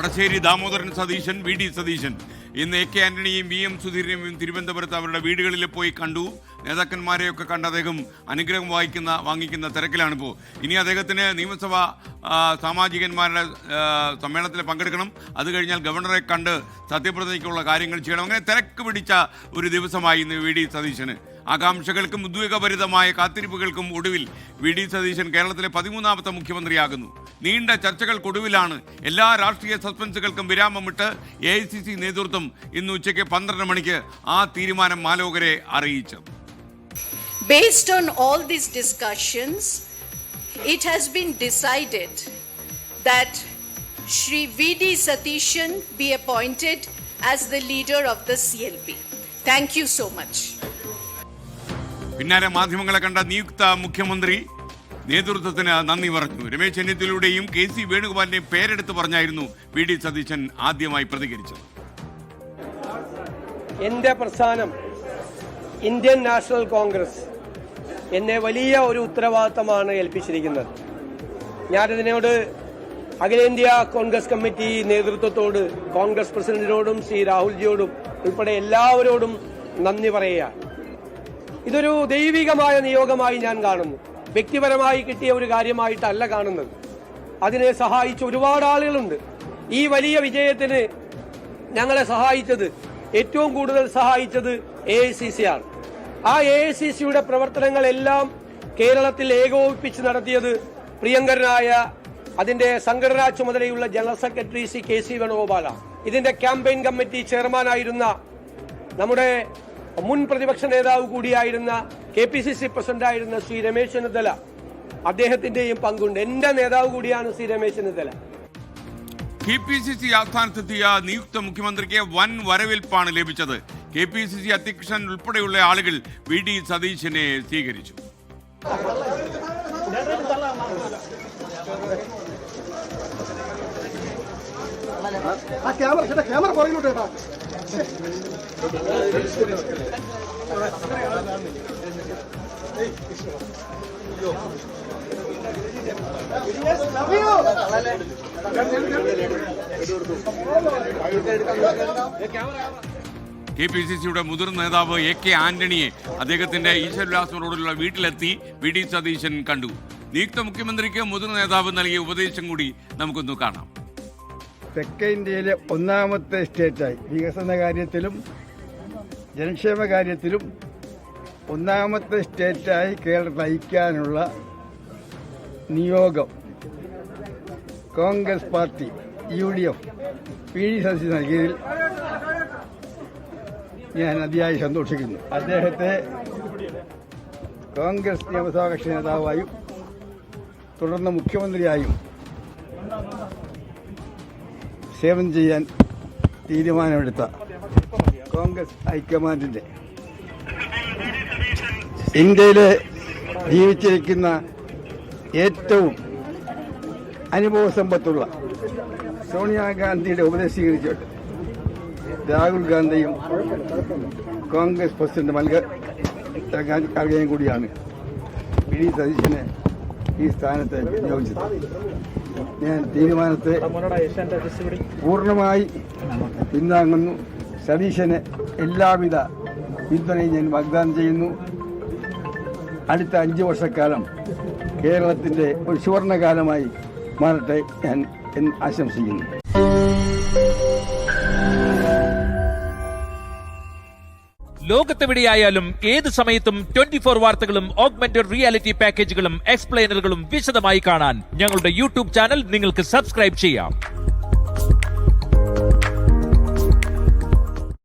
Vadasseri Damodaran Satheesan, V D Satheesan ഇന്ന് A K ആന്റണിയും V M സുധീരനെയും തിരുവനന്തപുരത്ത് അവരുടെ വീടുകളിൽ പോയി കണ്ടു. നേതാക്കന്മാരെയൊക്കെ കണ്ട് അദ്ദേഹം അനുഗ്രഹം വാങ്ങിക്കുന്ന തിരക്കിലാണിപ്പോൾ. ഇനി അദ്ദേഹത്തിന് നിയമസഭാ സാമാജികന്മാരുടെ സമ്മേളനത്തിൽ പങ്കെടുക്കണം. അത് കഴിഞ്ഞാൽ ഗവർണറെ കണ്ട് സത്യപ്രതിജ്ഞയ്ക്കുള്ള കാര്യങ്ങൾ ചെയ്യണം. അങ്ങനെ തിരക്ക് പിടിച്ച ഒരു ദിവസമായി ഇന്ന് വി ഡി സതീശന്. ആകാംക്ഷകൾക്കും ഉദ്വേഗഭരിതമായ കാത്തിരിപ്പുകൾക്കും ഒടുവിൽ വി ഡി സതീശൻ കേരളത്തിലെ 13ാമത്തെ മുഖ്യമന്ത്രിയാകുന്നു. നീണ്ട ചർച്ചകൾക്കൊടുവിലാണ് എല്ലാ രാഷ്ട്രീയ സസ്പെൻസുകൾക്കും വിരാമമിട്ട് AICC നേതൃത്വം ഇന്ന് ഉച്ചയ്ക്ക് 12 മണിക്ക് ആ തീരുമാനം മാലോകരെ അറിയിച്ചു. Based on all these discussions, it has been decided that Shri V.D. Satishan be appointed as the leader of the CLP. Thank you so much. പിന്നാലെ മാധ്യമങ്ങളെ കണ്ട നിയുക്ത മുഖ്യമന്ത്രി നേതൃത്വത്തിന് നന്ദി പറഞ്ഞു. രമേശ് ചെന്നിത്തലയുടെയും KC വേണുഗോപാലിന്റെയും പേരെടുത്ത് പറഞ്ഞായിരുന്നു വി ഡി സതീശൻ ആദ്യമായി പ്രതികരിച്ചത്. എൻ്റെ പ്രസ്ഥാനം ഇന്ത്യൻ നാഷണൽ കോൺഗ്രസ് എന്നെ വലിയ ഒരു ഉത്തരവാദിത്തമാണ് ഏൽപ്പിച്ചിരിക്കുന്നത്. ഞാനിതിനോട് അഖിലേന്ത്യാ കോൺഗ്രസ് കമ്മിറ്റി നേതൃത്വത്തോട്, കോൺഗ്രസ് പ്രസിഡന്റിനോടും ശ്രീ രാഹുൽജിയോടും ഉൾപ്പെടെ എല്ലാവരോടും നന്ദി പറയുക. ഇതൊരു ദൈവികമായ നിയോഗമായി ഞാൻ കാണുന്നു. വ്യക്തിപരമായി കിട്ടിയ ഒരു കാര്യമായിട്ടല്ല കാണുന്നത്. അതിനെ സഹായിച്ച ഒരുപാട് ആളുകളുണ്ട്. ഈ വലിയ വിജയത്തിന് ഞങ്ങളെ സഹായിച്ചത്, ഏറ്റവും കൂടുതൽ സഹായിച്ചത് AICC ആണ്. ആ AICCയുടെ പ്രവർത്തനങ്ങളെല്ലാം കേരളത്തിൽ ഏകോപിപ്പിച്ച് നടത്തിയത് പ്രിയങ്കരനായ അതിന്റെ സംഘടനാ ചുമതലയുള്ള ജനറൽ സെക്രട്ടറി ശ്രീ KC വേണുഗോപാലാണ്. ഇതിന്റെ ക്യാമ്പയിൻ കമ്മിറ്റി ചെയർമാനായിരുന്ന നമ്മുടെ മുൻ പ്രതിപക്ഷ നേതാവ് കൂടിയായിരുന്ന KPCC പ്രസിഡന്റായിരുന്ന ശ്രീ രമേശ് ചെന്നിത്തല, അദ്ദേഹത്തിന്റെയും പങ്കുണ്ട്. എന്റെ നേതാവ് കൂടിയാണ് ശ്രീ രമേശ് ചെന്നിത്തല. KPCC ആസ്ഥാനത്തെത്തിയ നിയുക്ത മുഖ്യമന്ത്രിക്ക് വൻ വരവേൽപ്പാണ് ലഭിച്ചത്. KPCC അധ്യക്ഷൻ ഉൾപ്പെടെയുള്ള ആളുകൾ വി ഡി സതീശനെ സ്വീകരിച്ചു. KPCCയുടെ മുതിർന്ന നേതാവ് AK ആന്റണിയെ അദ്ദേഹത്തിന്റെ ഈശ്വരവിലാസം റോഡിലുള്ള വീട്ടിലെത്തി വി ഡി സതീശൻ കണ്ടു. നിയുക്ത മുഖ്യമന്ത്രിക്ക് മുതിർന്ന നേതാവ് നൽകിയ ഉപദേശം കൂടി നമുക്കൊന്ന് കാണാം. തെക്കേ ഇന്ത്യയിലെ ഒന്നാമത്തെ സ്റ്റേറ്റായി വികസന കാര്യത്തിലും ജനക്ഷേമ കാര്യത്തിലും ഒന്നാമത്തെ സ്റ്റേറ്റായി കേരളത്തെ നയിക്കാനുള്ള നിയോഗം Congress party UDF V D Satheesan നൽകിയതിൽ ഞാൻ അതിയായി സന്തോഷിക്കുന്നു. അദ്ദേഹത്തെ കോൺഗ്രസ് നിയമസഭാ കക്ഷി നേതാവായും തുടർന്ന് മുഖ്യമന്ത്രിയായും സേവനം ചെയ്യാൻ തീരുമാനമെടുത്ത കോൺഗ്രസ് ഹൈക്കമാൻഡിന്റെ ഇന്ത്യയിലെ ജീവിച്ചിരിക്കുന്ന ഏറ്റവും അനുഭവ സമ്പത്തുള്ള സോണിയാഗാന്ധിയുടെ ഉപദേശം സ്വീകരിച്ചിട്ട് രാഹുൽ ഗാന്ധിയും കോൺഗ്രസ് പ്രസിഡന്റ് മല്ലികാർജുൻ കൂടിയാണ് വി ഡി സതീശനെ ഈ സ്ഥാനത്ത് നിയോഗിച്ചത്. ഞാൻ തീരുമാനത്തെ പൂർണ്ണമായി പിന്താങ്ങുന്നു. സതീശന് എല്ലാവിധ പിന്തുണയും ഞാൻ വാഗ്ദാനം ചെയ്യുന്നു. അടുത്ത 5 വർഷക്കാലം കേരളത്തിന്റെ ഒരു സുവർണകാലമായി മാറട്ടെ ഞാൻ ആശംസിക്കുന്നു. ലോകത്തെവിടെയായാലും ഏത് സമയത്തും 24 വാർത്തകളും ഓഗ്മെന്റഡ് റിയാലിറ്റി പാക്കേജുകളും എക്സ്പ്ലെയിനറുകളും വിശദമായി കാണാൻ ഞങ്ങളുടെ YouTube ചാനൽ നിങ്ങൾക്ക് സബ്സ്ക്രൈബ് ചെയ്യാം.